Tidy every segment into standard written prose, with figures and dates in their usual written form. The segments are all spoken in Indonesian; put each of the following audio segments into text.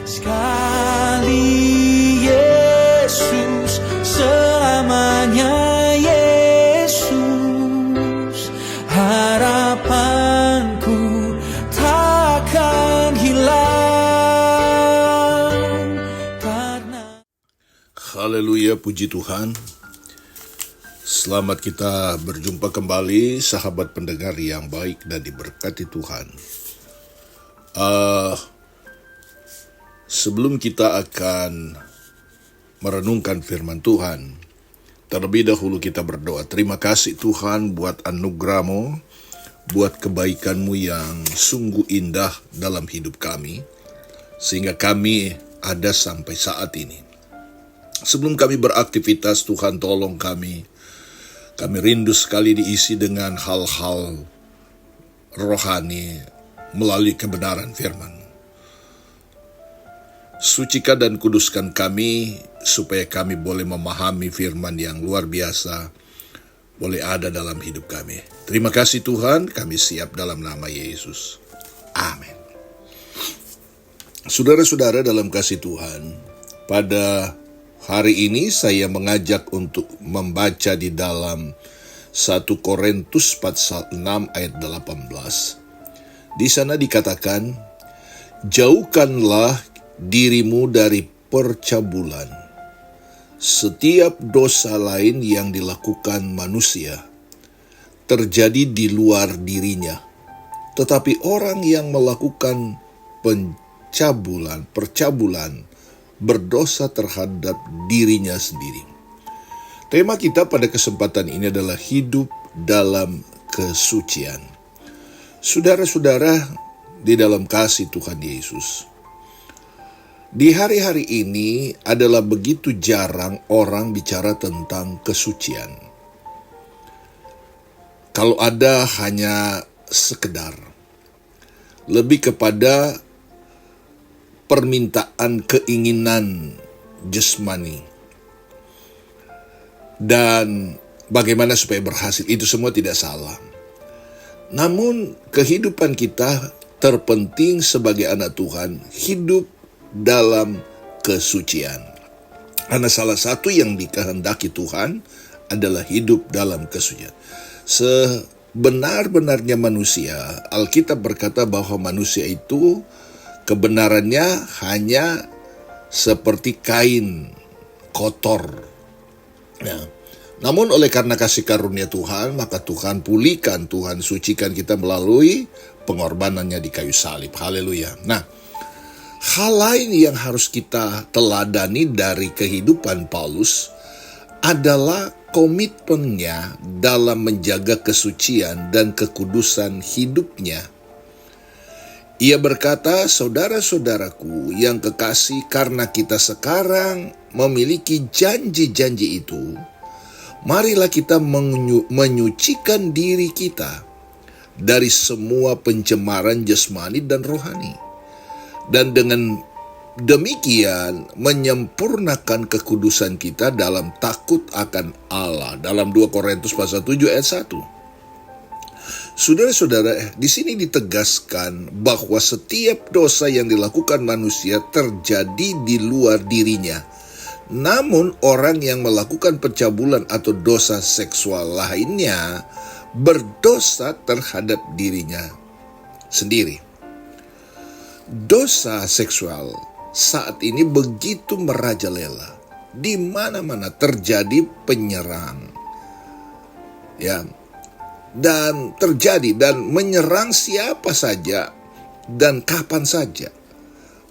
sekali Yesus, selamanya Yesus, harapanku takkan hilang karena... Haleluya, puji Tuhan. Selamat kita berjumpa kembali, sahabat pendengar yang baik dan diberkati Tuhan. Sebelum kita akan merenungkan firman Tuhan, terlebih dahulu kita berdoa. Terima kasih Tuhan buat anugerah-Mu, buat kebaikan-Mu yang sungguh indah dalam hidup kami, sehingga kami ada sampai saat ini. Sebelum kami beraktivitas, Tuhan tolong kami rindu sekali diisi dengan hal-hal rohani melalui kebenaran firman. Sucikan dan kuduskan kami, supaya kami boleh memahami firman yang luar biasa, boleh ada dalam hidup kami. Terima kasih Tuhan, kami siap dalam nama Yesus. Amin. Saudara-saudara dalam kasih Tuhan, pada hari ini saya mengajak untuk membaca di dalam 1 Korintus pasal 6 ayat 18. Di sana dikatakan, jauhkanlah dirimu dari percabulan. Setiap dosa lain yang dilakukan manusia terjadi di luar dirinya. Tetapi orang yang melakukan percabulan berdosa terhadap dirinya sendiri. Tema kita pada kesempatan ini adalah hidup dalam kesucian. Saudara-saudara di dalam kasih Tuhan Yesus, di hari-hari ini adalah begitu jarang orang bicara tentang kesucian. Kalau ada hanya sekedar, lebih kepada permintaan keinginan jasmani dan bagaimana supaya berhasil, itu semua tidak salah. Namun kehidupan kita terpenting sebagai anak Tuhan, hidup dalam kesucian. Karena salah satu yang dikehendaki Tuhan adalah hidup dalam kesucian. Sebenar-benarnya manusia, Alkitab berkata bahwa manusia itu kebenarannya hanya seperti kain kotor. Ya. Namun oleh karena kasih karunia Tuhan, maka Tuhan pulihkan, Tuhan sucikan kita melalui pengorbanannya di kayu salib. Haleluya. Nah, hal lain yang harus kita teladani dari kehidupan Paulus adalah komitmennya dalam menjaga kesucian dan kekudusan hidupnya. Ia berkata, saudara-saudaraku yang kekasih, karena kita sekarang memiliki janji-janji itu, marilah kita menyucikan diri kita dari semua pencemaran jasmani dan rohani. Dan dengan demikian menyempurnakan kekudusan kita dalam takut akan Allah. Dalam 2 Korintus pasal 7 ayat 1. Saudara-saudara, di sini ditegaskan bahwa setiap dosa yang dilakukan manusia terjadi di luar dirinya. Namun orang yang melakukan pencabulan atau dosa seksual lainnya berdosa terhadap dirinya sendiri. Dosa seksual saat ini begitu merajalela. Di mana-mana terjadi penyerang. Ya. Dan terjadi dan menyerang siapa saja dan kapan saja.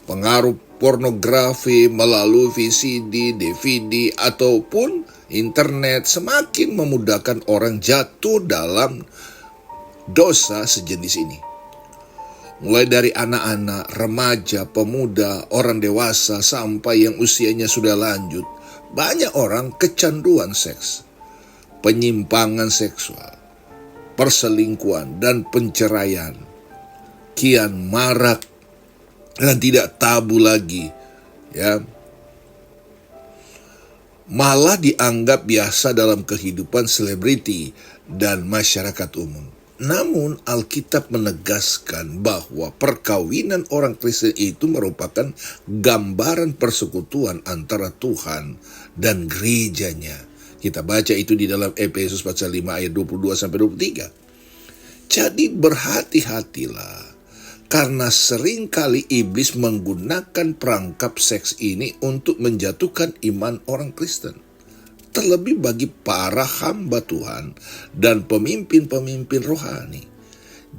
Pengaruh pornografi melalui VCD, DVD, ataupun internet semakin memudahkan orang jatuh dalam dosa sejenis ini. Mulai dari anak-anak, remaja, pemuda, orang dewasa, sampai yang usianya sudah lanjut, banyak orang kecanduan seks, penyimpangan seksual, perselingkuhan, dan penceraian kian marak dan tidak tabu lagi, ya. Malah dianggap biasa dalam kehidupan selebriti dan masyarakat umum. Namun Alkitab menegaskan bahwa perkawinan orang Kristen itu merupakan gambaran persekutuan antara Tuhan dan gerejanya. Kita baca itu di dalam Efesus pasal 5 ayat 22-23. Jadi berhati-hatilah, karena seringkali iblis menggunakan perangkap seks ini untuk menjatuhkan iman orang Kristen. Terlebih bagi para hamba Tuhan dan pemimpin-pemimpin rohani.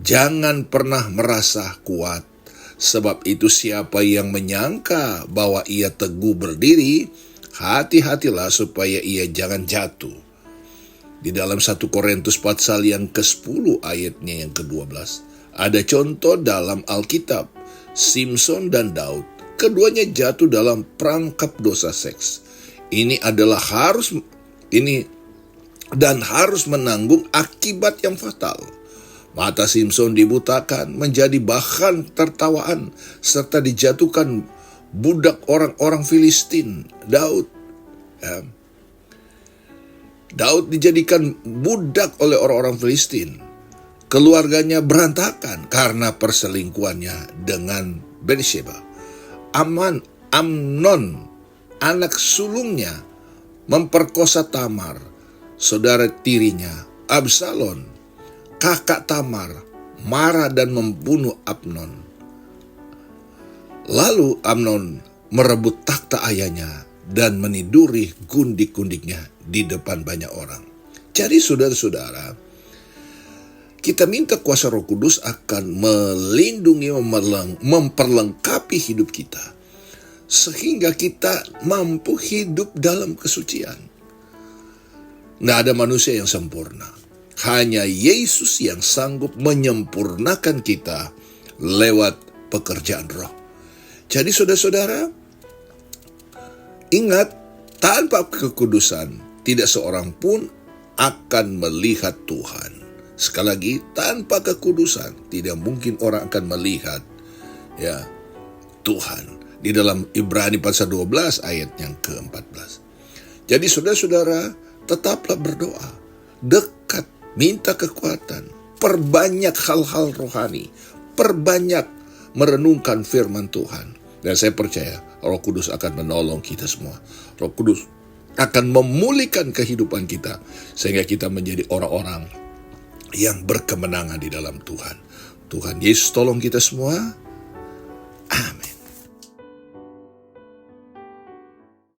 Jangan pernah merasa kuat, sebab itu siapa yang menyangka bahwa ia teguh berdiri, hati-hatilah supaya ia jangan jatuh. Di dalam 1 Korintus pasal yang ke-10 ayatnya yang ke-12, ada contoh dalam Alkitab, Simson dan Daud, keduanya jatuh dalam perangkap dosa seks. Ini harus menanggung akibat yang fatal. Mata Simson dibutakan, menjadi bahan tertawaan, serta dijatuhkan budak orang-orang Filistin. Daud dijadikan budak oleh orang-orang Filistin. Keluarganya berantakan karena perselingkuhannya dengan Batsheba. Amnon, anak sulungnya, memperkosa Tamar, saudara tirinya. Absalom, kakak Tamar, marah dan membunuh Amnon. Lalu Amnon merebut takhta ayahnya dan meniduri gundik-gundiknya di depan banyak orang. Jadi saudara-saudara, kita minta kuasa Roh Kudus akan melindungi, memperlengkapi hidup kita, sehingga kita mampu hidup dalam kesucian. Nggak ada manusia yang sempurna. Hanya Yesus yang sanggup menyempurnakan kita lewat pekerjaan Roh. Jadi saudara-saudara, ingat, tanpa kekudusan tidak seorang pun akan melihat Tuhan. Sekali lagi, tanpa kekudusan tidak mungkin orang akan melihat Tuhan. Di dalam Ibrani pasal 12 ayat yang ke-14. Jadi saudara-saudara, tetaplah berdoa, dekat, minta kekuatan, perbanyak hal-hal rohani, perbanyak merenungkan firman Tuhan. Dan saya percaya Roh Kudus akan menolong kita semua. Roh Kudus akan memulihkan kehidupan kita, sehingga kita menjadi orang-orang yang berkemenangan di dalam Tuhan. Tuhan Yesus tolong kita semua. Amin.